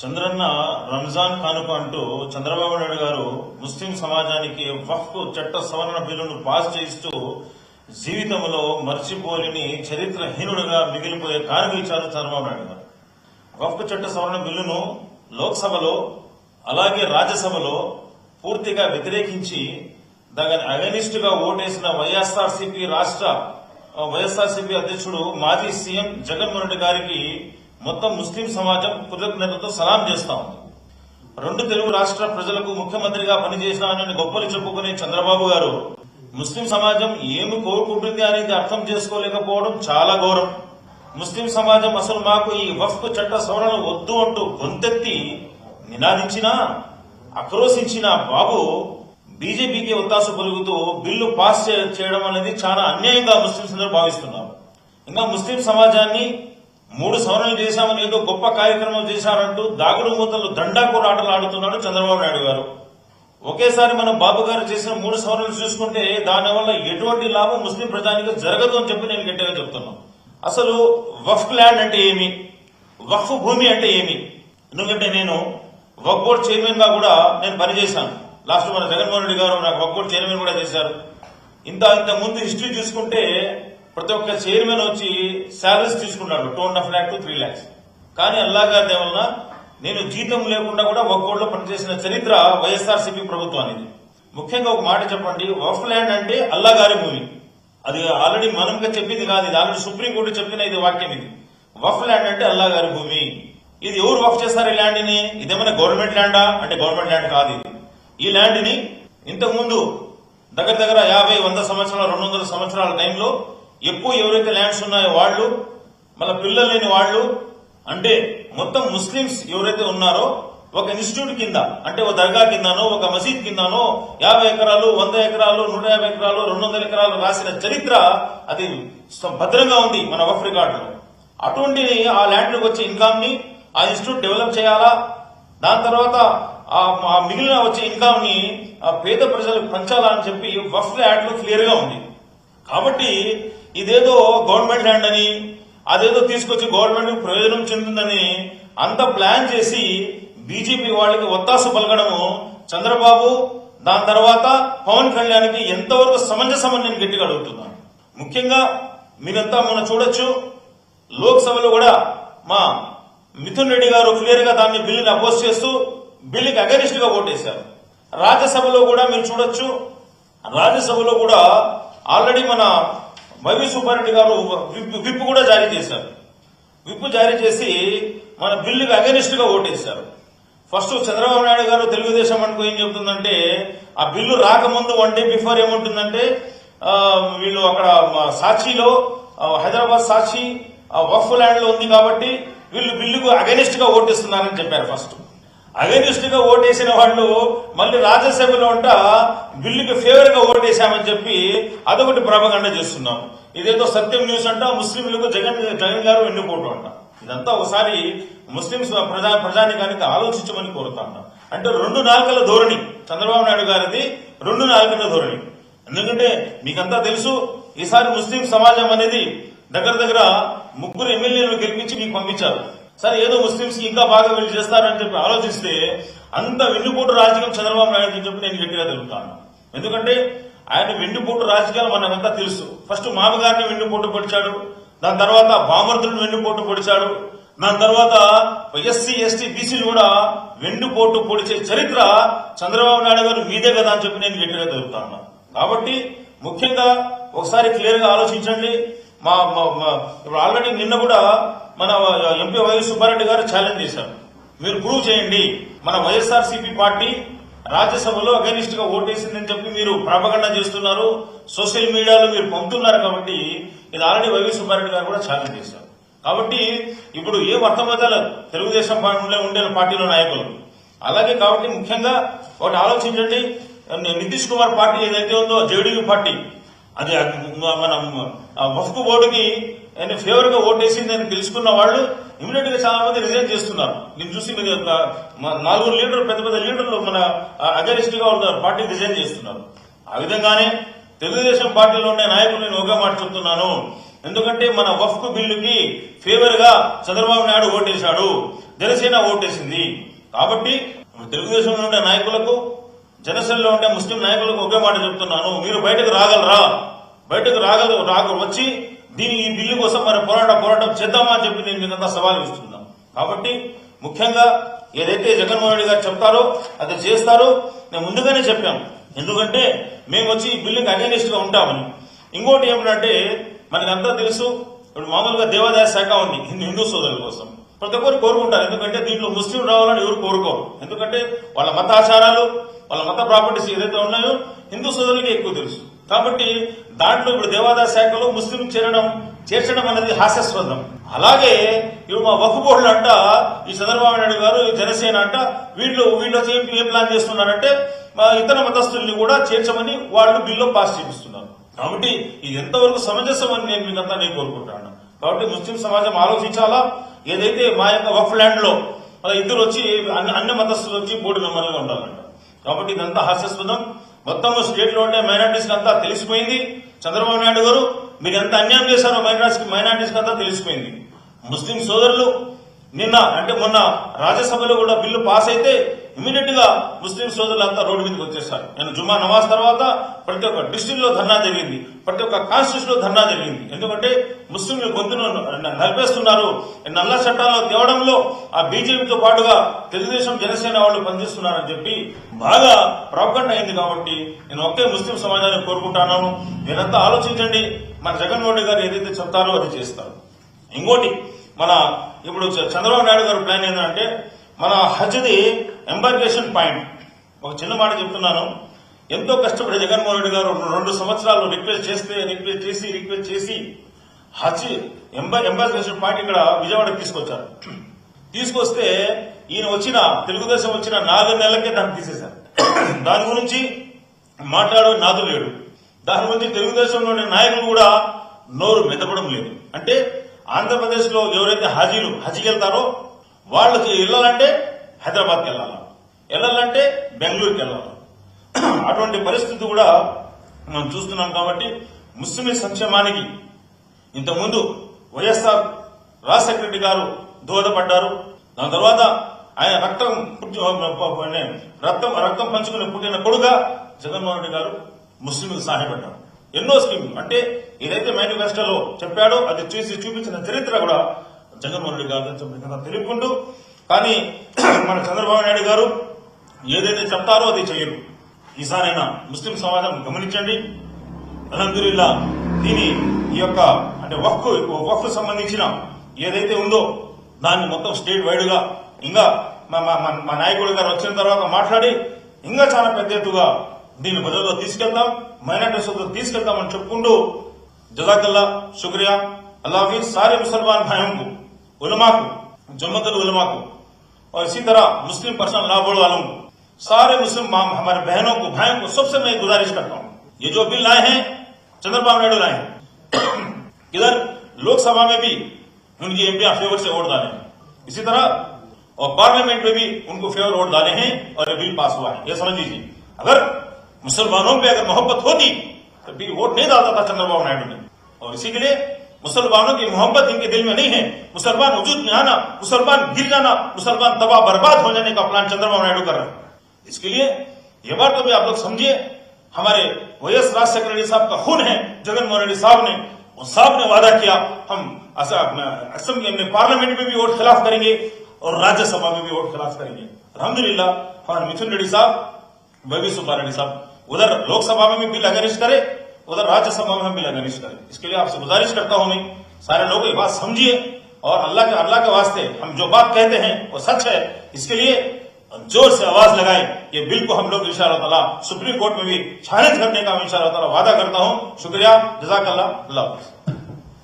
చంద్రన్న రంజాన్ కానుక అంటూ చంద్రబాబు నాయుడు గారు ముస్లిం సమాజానికి వక్ఫ్ చట్ట సవరణ బిల్లును పాస్ చేస్తూ జీవితంలో మర్చిపోలేని చరిత్రహీనుడిగా మిగిలిపోయే కానుక ఇచ్చారు చంద్రబాబు నాయుడు గారు. వక్ఫ్ చట్ట సవరణ బిల్లును లోక్సభలో అలాగే రాజ్యసభలో పూర్తిగా వ్యతిరేకించి దాని అగనిస్ట్ గా ఓటేసిన వైఎస్ఆర్సీపీ అధ్యక్షుడు మాజీ సీఎం జగన్మోహన్ రెడ్డి గారికి మొత్తం ముస్లిం సమాజం కృతజ్ఞతలతో సలాం చేస్తా ఉంది. రెండు తెలుగు రాష్ట్ర ప్రజలకు ముఖ్యమంత్రిగా పనిచేసినానని గొప్పలు చెప్పుకునే చంద్రబాబు గారు ముస్లిం సమాజం ఏమి కోరుకుంటుంది అనేది అర్థం చేసుకోలేకపోవడం చాలా ఘోరం. ముస్లిం సమాజం అసలు మాకు ఈ వక్ఫ్ చట్ట సవరణ వద్దు అంటూ గొంతెత్తి నినాదించినా ఆక్రోశించిన బాబు బీజేపీకి ఒత్తాసు పలుకుతూ బిల్లు పాస్ చేయడం అనేది చాలా అన్యాయంగా ముస్లింస్ భావిస్తున్నారు. ఇంకా ముస్లిం సమాజాన్ని 3 సవరణలు చేశామని ఏదో గొప్ప కార్యక్రమం చేశారంటూ దాగుడు మూతలు దండాకూర ఆటలు ఆడుతున్నాడు చంద్రబాబు నాయుడు గారు. ఒకేసారి మనం బాబు గారు చేసిన 3 సవరణలు చూసుకుంటే దానివల్ల ఎటువంటి లాభం ముస్లిం ప్రజానికి జరగదు అని చెప్పి నేను గట్టిగా చెప్తున్నాను. అసలు వక్ఫ్ ల్యాండ్ అంటే ఏమి, వక్ఫ్ భూమి అంటే ఏమి? ఎందుకంటే నేను వక్ఫ్ బోర్డ్ చైర్మన్ గా కూడా నేను పనిచేశాను. లాస్ట్ మన జగన్మోహన్ రెడ్డి గారు నాకు వక్ఫ్ బోర్డ్ చైర్మన్ కూడా చేశారు. ఇంత ముందు హిస్టరీ చూసుకుంటే ప్రతి ఒక్క చైర్మన్ వచ్చి శాలరీస్ తీసుకున్నాడు 2.5 lakh to 3 lakhs. కానీ అల్లాగారి దేవలన నేను జీతం లేకుండా కూడా వక్ఫ్ బోర్డ్ లో పనిచేసిన చరిత్ర వైఎస్ఆర్సీపీ ప్రభుత్వానికి. ముఖ్యంగా ఒక మాట చెప్పండి, వక్ఫ్ ల్యాండ్ అంటే అల్లాగారి భూమి. అది ఆల్రెడీ మనంగా చెప్పింది కాదు, ఇది ఆల్రెడీ సుప్రీంకోర్టు చెప్పిన ఇది వాక్యం. ఇది వక్ఫ్ ల్యాండ్ అంటే అల్లాగారి భూమి. ఇది ఎవరు వక్ఫ్ చేస్తారు ఈ ల్యాండ్ ని? ఇదేమైనా గవర్నమెంట్ ల్యాండా అంటే గవర్నమెంట్ ల్యాండ్ కాదు. ఈ ల్యాండ్ ని ఇంతకుముందు దగ్గర 50-100 సంవత్సరాల 200 సంవత్సరాల టైంలో ఎక్కువ ఎవరైతే ల్యాండ్స్ ఉన్నాయో వాళ్ళు, మళ్ళీ పిల్లలు లేని వాళ్ళు, అంటే మొత్తం ముస్లింస్ ఎవరైతే ఉన్నారో ఒక ఇన్స్టిట్యూట్ కింద, అంటే ఒక దర్గా కిందనో ఒక మసీద్ కిందనో 50 ఎకరాలు 100 ఎకరాలు 150 ఎకరాలు 200 ఎకరాలు రాసిన చరిత్ర అది భద్రంగా ఉంది మన వక్ఫ్ రికార్డులో. అటువంటి ఆ ల్యాండ్ లోకి వచ్చే ఇన్కమ్ ని ఆ ఇన్స్టిట్యూట్ డెవలప్ చేయాలా, దాని తర్వాత ఆ మిగిలిన వచ్చే ఇన్కమ్ ని పేద ప్రజలకు పంచాలా అని చెప్పి వక్ఫ్ యాక్ట్ లో క్లియర్ గా ఉంది. కాబట్టి ఇదేదో గవర్నమెంట్ ల్యాండ్ అని, అదేదో తీసుకొచ్చి గవర్నమెంట్ ప్రయోజనం చెందుతుందని అంత ప్లాన్ చేసి బీజేపీ వాళ్ళకి ఒత్తాసు పలకడము చంద్రబాబు, దాని తర్వాత పవన్ కళ్యాణ్కి ఎంతవరకు సమంజసమని నేను గట్టిగా అడుగుతున్నాను. ముఖ్యంగా మీరంతా మొన్న చూడొచ్చు, లోక్సభలో కూడా మా మిథున్ రెడ్డి గారు క్లియర్ గా దాన్ని బిల్లుని అపోజ్ చేస్తూ బిల్లుకి అగనిస్ట్ గా ఓటేశారు. రాజ్యసభలో కూడా మీరు చూడొచ్చు, రాజ్యసభలో కూడా ఆల్రెడీ మన వైవి సుబ్బారెడ్డి గారు విప్ కూడా జారీ చేశారు. విప్ జారీ చేసి మన బిల్లుకి అగనిస్ట్ గా ఓటేశారు. ఫస్ట్ చంద్రబాబు నాయుడు గారు తెలుగుదేశం అనుకో ఏం చెబుతుందంటే, ఆ బిల్లు రాకముందు 1 day బిఫోర్ ఏముంటుందంటే, వీళ్ళు అక్కడ సాక్షిలో హైదరాబాద్ సాక్షి వక్ఫ్ ల్యాండ్ లో ఉంది కాబట్టి వీళ్ళు బిల్లుకు అగనిస్ట్ గా ఓటేస్తున్నారని చెప్పారు. ఫస్ట్ అగనిస్ట్ గా ఓటేసిన వాళ్ళు మళ్ళీ రాజ్యసభలో బిల్లుకి ఫేవర్ గా ఓటేశామని చెప్పి అదొకటి ప్రాపగండ చేస్తున్నాం. ఇదేదో సత్యం న్యూస్ అంట, ముస్లింలకు జగన్ గారు వెన్నుపోటు అంట. ఇదంతా ఒకసారి ముస్లింస్ ప్రజానికానికి ఆలోచించమని కోరుతా ఉంటాం. అంటే 2 నాలుకల ధోరణి చంద్రబాబు నాయుడు గారిది, 2 నాలుకల ధోరణి. ఎందుకంటే మీకంతా తెలుసు, ఈసారి ముస్లిం సమాజం అనేది దగ్గర 3 ఎమ్మెల్యేలను గెలిపించి మీకు పంపించారు. సరే ఏదో ముస్లింస్ కి ఇంకా బాగా వీళ్ళు చేస్తారని చెప్పి ఆలోచిస్తే అంత వెన్నుపోటు రాజకీయం చంద్రబాబు నాయుడు అని చెప్పి నేను గట్టిగా తెలుపుతాను. ఎందుకంటే ఆయన వెన్నుపోటు రాజకీయాలు మనకంతా తెలుసు. ఫస్ట్ మామగారిని వెన్నుపోటు పొడిచాడు, దాని తర్వాత బామర్దులను వెన్నుపోటు పొడిచాడు, దాని తర్వాత ఎస్సీ ఎస్టీ బీసీలు కూడా వెన్నుపోటు పొడిచే చరిత్ర చంద్రబాబు నాయుడు గారు మీదే కదా అని చెప్పి నేను గట్టిగా తెలుపుతాను. కాబట్టి ముఖ్యంగా ఒకసారి క్లియర్ గా ఆలోచించండి. ఇప్పుడు ఆల్రెడీ నిన్న కూడా మన ఎంపీ వైవి సుబ్బారెడ్డి గారు ఛాలెంజ్ చేశారు, మీరు ప్రూవ్ చేయండి మన వైఎస్ఆర్సీపీ పార్టీ రాజ్యసభలో అగనిస్ట్ గా ఓటేసిందని చెప్పి మీరు ప్రాపగండా చేస్తున్నారు, సోషల్ మీడియాలో మీరు పంపుతున్నారు. కాబట్టి ఇది ఆల్రెడీ వైవి సుబ్బారెడ్డి గారు కూడా ఛాలెంజ్ చేశారు. కాబట్టి ఇప్పుడు ఏం అర్థమవుతారు తెలుగుదేశం ఉండే పార్టీలో నాయకులు. అలాగే కాబట్టి ముఖ్యంగా ఒకటి ఆలోచించండి, నితీష్ కుమార్ పార్టీ ఏదైతే ఉందో జేడీయూ పార్టీ, అది మన వక్ఫ్ బోర్డుకి ఫేవర్ గా ఓటేసిందని తెలుసుకున్న వాళ్ళు ఇమీడియట్ గా చాలా మంది రిజైన్ చేస్తున్నారు. నేను చూసి మీరు 4 లీడర్లు పెద్ద లీడర్లు మన అగనిస్ట్ గా పార్టీ రిజైన్ చేస్తున్నారు. ఆ విధంగానే తెలుగుదేశం పార్టీలో ఉండే నాయకులు నేను ఒకే మాట చెప్తున్నాను, ఎందుకంటే మన వఫ్ బిల్లుకి ఫేవర్ గా చంద్రబాబు నాయుడు ఓటేశాడు, జనసేన ఓటేసింది. కాబట్టి తెలుగుదేశంలో ఉండే నాయకులకు, జనసేనలో ఉండే ముస్లిం నాయకులకు ఒకే మాట చెప్తున్నాను, మీరు బయటకు రాగలరా? బయటకు వచ్చి ఈ బిల్లు కోసం మరి పోరాటం చేద్దామా అని చెప్పి నేను మీకంతా సవాల్ ఇస్తున్నాను. కాబట్టి ముఖ్యంగా ఏదైతే జగన్మోహన్ రెడ్డి గారు చెప్తారో అది చేస్తారో నేను ముందుగానే చెప్పాను. ఎందుకంటే మేము వచ్చి ఈ బిల్లుకి అగైనిస్ట్ గా ఉంటామని. ఇంకోటి ఏమిటంటే మనకంతా తెలుసు, ఇప్పుడు మామూలుగా దేవాదాయ శాఖ ఉంది హిందూ సోదరుల కోసం, ప్రతి ఒక్కరు కోరుకుంటారు. ఎందుకంటే దీంట్లో ముస్లిం రావాలని ఎవరు కోరుకోరు. ఎందుకంటే వాళ్ళ మత ఆచారాలు, వాళ్ళ మత ప్రాపర్టీస్ ఏదైతే ఉన్నాయో హిందూ సోదరులకి ఎక్కువ తెలుసు. కాబట్టి దాంట్లో ఇప్పుడు దేవాదాయ శాఖలో ముస్లిం చేర్చడం అనేది హాస్యాస్పదం. అలాగే ఇప్పుడు మా వక్ఫ్ బోర్డులు అంట, ఈ చంద్రబాబు నాయుడు గారు, ఈ జనసేన అంట, వీళ్ళు ఏం ప్లాన్ చేస్తున్నారంటే ఇతర మతస్థుల్ని కూడా చేర్చమని వాళ్ళు బిల్లు పాస్ చేపిస్తున్నారు. కాబట్టి ఇది ఎంతవరకు సమంజసం అని నేను కోరుకుంటాను. కాబట్టి ముస్లిం సమాజం ఆలోచించాలా. ఏదైతే మా యొక్క వక్ఫ్ ల్యాండ్ లో ఇద్దరు వచ్చి అన్ని మతస్థులు వచ్చి బోర్డు మెంబర్లుగా ఉండాలంట. కాబట్టి ఇదంతా హాస్యాస్పదం. మొత్తం స్టేట్ లో ఉండే మైనార్టీస్ అంతా తెలిసిపోయింది. చంద్రబాబు నాయుడు గారు మీరు ఎంత అన్యాయం చేశారో మైనార్టీస్ అంతా తెలిసిపోయింది. ముస్లిం సోదరులు మొన్న రాజ్యసభలో కూడా బిల్లు పాస్ అయితే ఇమీడియట్ గా ముస్లిం సోదరులంతా రోడ్డు మీదకి వచ్చేసారు. నేను జుమ్మా నమాజ్ తర్వాత ప్రతి ఒక్క డిస్టిక్ లో ధర్నా జరిగింది, ప్రతి ఒక్క కాన్స్టిట్యూషన్ లో ధర్నా జరిగింది. ఎందుకంటే ముస్లింల గొంతును నలిపేస్తున్నారు. నల్ల చట్టాల్లో తేవడంలో ఆ బీజేపీతో పాటుగా తెలుగుదేశం, జనసేన వాళ్ళు పనిచేస్తున్నారని చెప్పి బాగా ప్రాపగండా అయింది. కాబట్టి నేను ఒకే ముస్లిం సమాజాన్ని కోరుకుంటున్నాను, మీరంతా ఆలోచించండి. మన జగన్మోహన్ రెడ్డి గారు ఏదైతే చెప్తారో అది చేస్తారు. ఇంకోటి ఇప్పుడు చంద్రబాబు నాయుడు గారు ప్లాన్ ఏంటంటే మన హజ్ది ఎంబార్కేషన్ పాయింట్. ఒక చిన్న మాట చెప్తున్నాను, ఎంతో కష్టపడి జగన్మోహన్ రెడ్డి గారు 2 సంవత్సరాలు రిక్వెస్ట్ చేసి హజ్ ఎంబార్కేషన్ పాయింట్ ఇక్కడ విజయవాడకి తీసుకొచ్చారు. తీసుకొస్తే ఈయన తెలుగుదేశం వచ్చిన 4 నెలలకే దాన్ని తీసేశారు. దాని గురించి మాట్లాడే నాదు లేడు. దాని గురించి తెలుగుదేశంలోని నాయకులు కూడా నోరు మెదపడం లేదు. అంటే ఆంధ్రప్రదేశ్ లో ఎవరైతే హజ్కి వెళ్తారో వాళ్ళకి వెళ్ళాలంటే హైదరాబాద్కి వెళ్ళాలంటే బెంగళూరుకి వెళ్ళాలి. అటువంటి పరిస్థితి కూడా మనం చూస్తున్నాం. కాబట్టి ముస్లిం సంక్షేమానికి ఇంతకుముందు వైఎస్ఆర్ రాజశేఖర రెడ్డి గారు దోహదపడ్డారు. దాని తర్వాత ఆయన రక్తం పంచుకుని పుట్టిన కొడుగా జగన్మోహన్ రెడ్డి గారు ముస్లింలకు సహాయపడ్డారు. ఎన్నో స్కీములు అంటే ఏదైతే మేనిఫెస్టోలో చెప్పాడో అది చూపించిన చరిత్ర కూడా జగన్మోహన్ రెడ్డి గారు తెలుపుకుంటూ, కానీ మన చంద్రబాబు నాయుడు గారు ఏదైతే చెప్తారో అది చేయరు. ఈసారైనా ముస్లిం సమాజం గమనించండి. అల్హమ్దులిల్లా ఈ యొక్క అంటే వక్ఫ్ సంబంధించిన ఏదైతే ఉందో దాన్ని మొత్తం స్టేట్ వైడ్ గా ఇంకా మా నాయకుడు గారు వచ్చిన తర్వాత మాట్లాడి ఇంకా చాలా పెద్ద ఎత్తుగా దీన్ని బదులుగా తీసుకెళ్తాం, మైనార్టీ సోదరులు తీసుకెళ్తామని చెప్పుకుంటూ जज़ाकल्लाह शुक्रिया। अल्लाह हाफिज। सारे मुसलमान भाइयों को, उलमा को, जम्मतुल उलमा को और इसी तरह मुस्लिम पर्सनल लॉ बोर्ड वालों को, सारे मुस्लिम हमारे बहनों को, भाइयों को सबसे मैं गुजारिश करता हूँ, ये जो बिल लाए हैं चंद्रबाबू नायडू लाए हैं, इधर लोकसभा में भी उनकी एमपी फेवर से वोट डाले हैं, इसी तरह और पार्लियामेंट में भी उनको फेवर वोट डाले हैं और ये बिल पास हुआ है। ये समझ लीजिए, अगर मुसलमानों पे अगर मोहब्बत होती तो बिल वोट नहीं डालता था चंद्रबाबू नायडू ने। और इसी के लिए मुसलमानों की मोहब्बत इनके दिल में नहीं है, मुसलमान वजूद में आना, मुसलमान गिर जाना, मुसलमान तबाह बर्बाद हो जाने का प्लान चंद्रबाबू नायडू कर रहे हैं। इसके लिए ये बात तो भी आप लोग समझिए, हमारे वाईएस राजशेखर रेड्डी साहब का खून है, जगनमोहन रेड्डी साहब ने, उन साहब ने वादा किया हम असेंबली में, पार्लियामेंट में भी वोट खिलाफ करेंगे और राज्यसभा में भी वोट खिलाफ करेंगे। अल्हम्दुलिल्लाह हमारे मिथुन रेड्डी साहब, वैभी सुब्बा रेड्डी साहब उधर लोकसभा में भी बिल अगेंस्ट करे, उधर राज्यसभा में बिल अगेंस्ट करे। इसके लिए आपसे गुजारिश करता हूं मैं, सारे लोग ये बात समझिए और अल्लाह के वास्ते हम जो बात कहते हैं वो सच है, इसके लिए जोर से आवाज लगाएं। ये बिल को हम लोग इंशाअल्लाह ताला सुप्रीम कोर्ट में भी चैलेंज करने का इंशाअल्लाह ताला वादा करता हूं। शुक्रिया, जज़ाकल्लाह, अल्लाह हाफ़िज़।